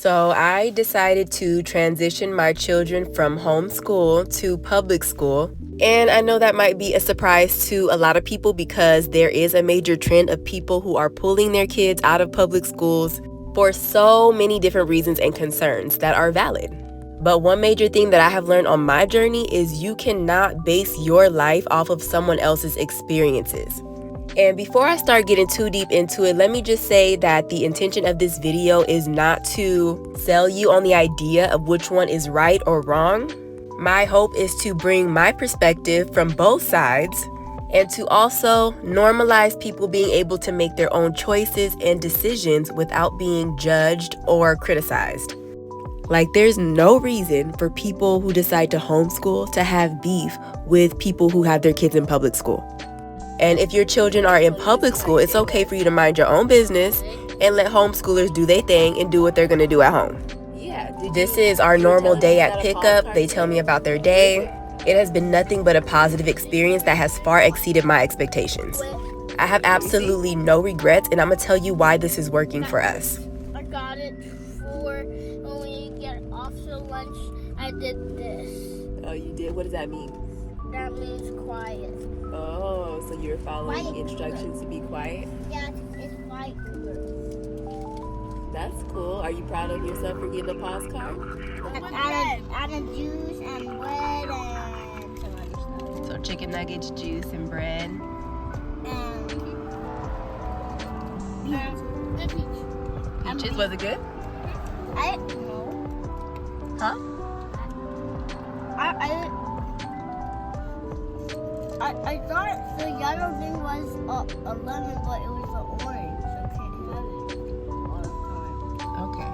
So I decided to transition my children from homeschool to public school. And I know that might be a surprise to a lot of people because there is a major trend of people who are pulling their kids out of public schools for so many different reasons and concerns that are valid. But one major thing that I have learned on my journey is you cannot base your life off of someone else's experiences. And before I start getting too deep into it, let me just say that the intention of this video is not to sell you on the idea of which one is right or wrong. My hope is to bring my perspective from both sides and to also normalize people being able to make their own choices and decisions without being judged or criticized. Like, there's no reason for people who decide to homeschool to have beef with people who have their kids in public school. And if your children are in public school, it's okay for you to mind your own business and let homeschoolers do their thing and do what they're going to do at home. This is our normal day at pickup. They tell me about their day. It has been nothing but a positive experience that has far exceeded my expectations. I have absolutely no regrets, and I'm going to tell you why this is working for us. I got it for when we get off the lunch. I did this. Oh, you did? What does that mean? That means quiet. Oh, so you're following instructions to be quiet? Yeah, it's white color. That's cool. Are you proud of yourself for getting a pause card? Added juice and bread and some other stuff. So chicken nuggets, juice, and bread. And Peaches, was it good? I didn't know. Huh? I thought the yellow thing was a lemon, but it was an orange. So can't have it all the time. Okay.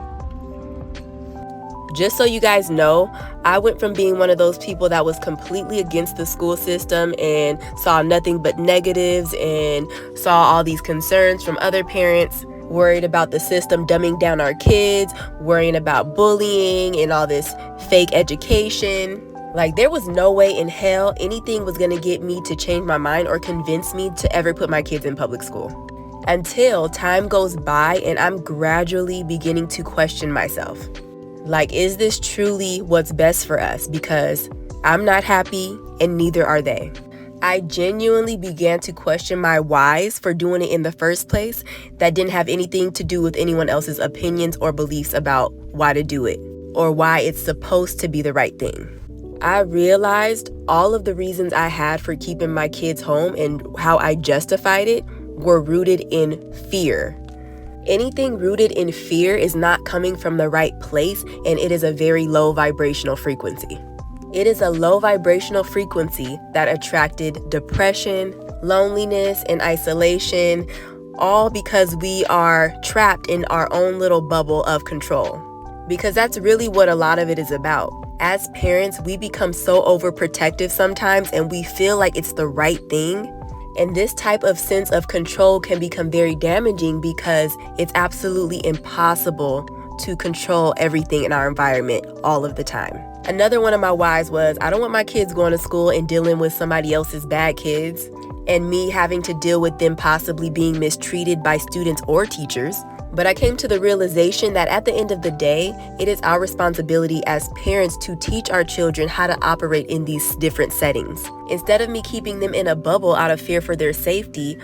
Just so you guys know, I went from being one of those people that was completely against the school system and saw nothing but negatives and saw all these concerns from other parents, worried about the system dumbing down our kids, worrying about bullying and all this fake education. Like, there was no way in hell anything was going to get me to change my mind or convince me to ever put my kids in public school. Until time goes by and I'm gradually beginning to question myself. Like, is this truly what's best for us? Because I'm not happy and neither are they. I genuinely began to question my whys for doing it in the first place that didn't have anything to do with anyone else's opinions or beliefs about why to do it or why it's supposed to be the right thing. I realized all of the reasons I had for keeping my kids home and how I justified it were rooted in fear. Anything rooted in fear is not coming from the right place, and it is a very low vibrational frequency. It is a low vibrational frequency that attracted depression, loneliness, and isolation, all because we are trapped in our own little bubble of control. Because that's really what a lot of it is about. As parents, we become so overprotective sometimes and we feel like it's the right thing. And this type of sense of control can become very damaging because it's absolutely impossible to control everything in our environment all of the time. Another one of my whys was I don't want my kids going to school and dealing with somebody else's bad kids and me having to deal with them possibly being mistreated by students or teachers. But I came to the realization that at the end of the day, it is our responsibility as parents to teach our children how to operate in these different settings. Instead of me keeping them in a bubble out of fear for their safety,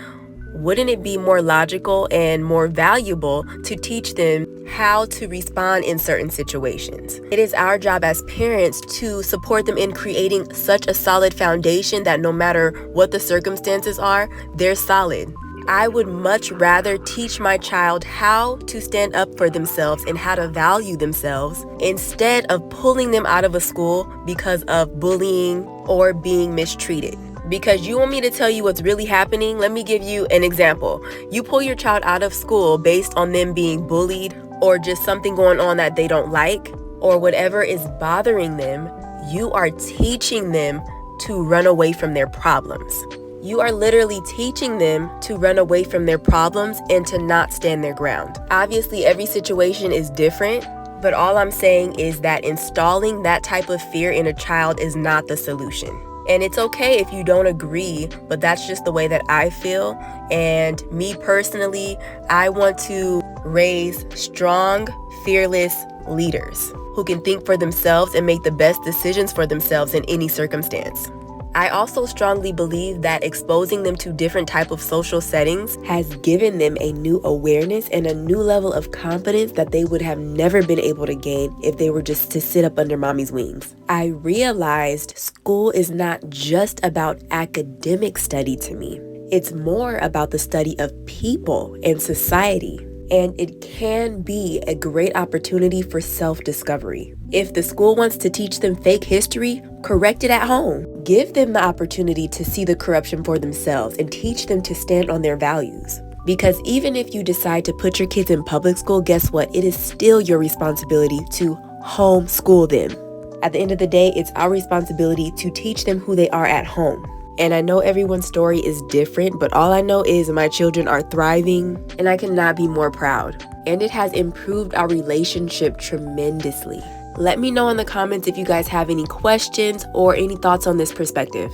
wouldn't it be more logical and more valuable to teach them how to respond in certain situations? It is our job as parents to support them in creating such a solid foundation that no matter what the circumstances are, they're solid. I would much rather teach my child how to stand up for themselves and how to value themselves instead of pulling them out of a school because of bullying or being mistreated. Because you want me to tell you what's really happening? Let me give you an example. You pull your child out of school based on them being bullied or just something going on that they don't like or whatever is bothering them. You are teaching them to run away from their problems. You are literally teaching them to run away from their problems and to not stand their ground. Obviously, every situation is different, but all I'm saying is that installing that type of fear in a child is not the solution. And it's okay if you don't agree, but that's just the way that I feel. And me personally, I want to raise strong, fearless leaders who can think for themselves and make the best decisions for themselves in any circumstance. I also strongly believe that exposing them to different type of social settings has given them a new awareness and a new level of confidence that they would have never been able to gain if they were just to sit up under mommy's wings. I realized school is not just about academic study to me. It's more about the study of people and society. And it can be a great opportunity for self-discovery. If the school wants to teach them fake history, correct it at home. Give them the opportunity to see the corruption for themselves and teach them to stand on their values. Because even if you decide to put your kids in public school, guess what? It is still your responsibility to homeschool them. At the end of the day, it's our responsibility to teach them who they are at home. And I know everyone's story is different, but all I know is my children are thriving and I cannot be more proud. And it has improved our relationship tremendously. Let me know in the comments if you guys have any questions or any thoughts on this perspective.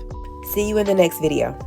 See you in the next video.